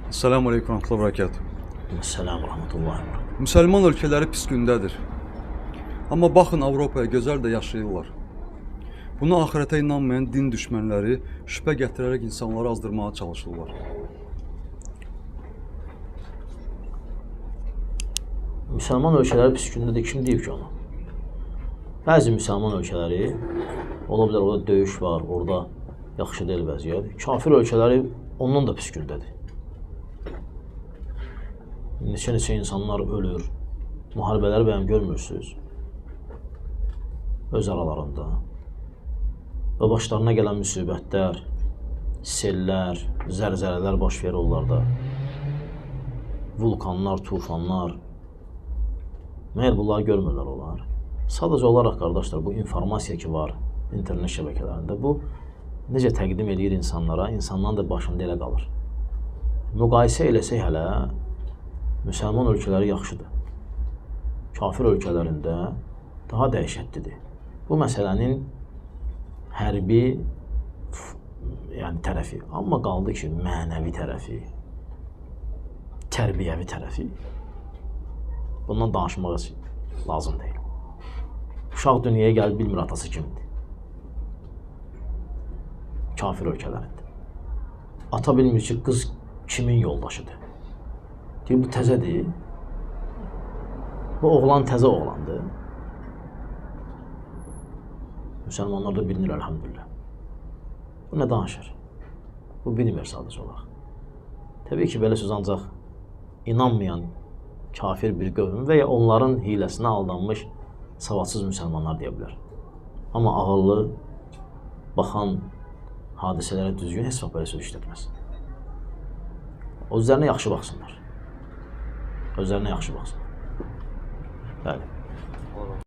Esselamu Aleyküm və Bərəkət. Selam rahmetullahi ve berekatuhu. Müsəlman ölkələri pis gündədir. Amma baxın Avropaya gözəl də yaşayırlar. Buna axirətə inanmayan din düşmənləri şübhə gətirərək insanları azdırmağa çalışırlar. Müsəlman ölkələri pis gündədir, kim deyib ki onu? Bəzi müsəlman ölkələri, ola bilər orada döyüş var, orada yaxşı deyil vəziyyət. Kafir ölkələri ondan da pis gündədir. Neçə insanlar ölür, müharibələri bəyəm görmürsünüz öz aralarında və başlarına gələn müsibətlər, sellər, zəlzələlər baş verir onlarda, vulkanlar, tufanlar. Məyər bunları görmürlər onlar? Sadəcə olaraq qardaşlar, bu informasiya ki var internet şəbəkələrində, bu necə təqdim edir insanlara, insanların da başında elə qalır. Müqayisə eləsək hələ, müsəlman ölkələri yaxşıdır. Kafir ölkələrində daha dəhşətlidir. Bu məsələnin hərbi tərəfi. Amma qaldı ki, mənəvi tərəfi, tərbiyəvi tərəfi. Bundan danışmaq lazım deyil. Uşaq dünyaya gəlib bilmir atası kimdir. Kafir ölkələrində. Ata bilmir ki, qız kimin yoldaşıdır. Deyir, bu təzədir. Bu oğlan təzə oğlandır. Müsəlmanlar da bilinir, əlhamdülillah. Bu nə danışır? Bu bilmir sadəcə olaraq. Təbii ki, belə söz ancaq inanmayan kafir bir qövm və ya onların hiləsinə aldanmış savadsız müsəlmanlar deyə bilər. Amma ağıllı, baxan hadisələrə düzgün heç vaxt belə söz işlətməz. Özlərinə yaxşı baxsınlar. Özlərinə yaxşı baxsınlar. Bəli.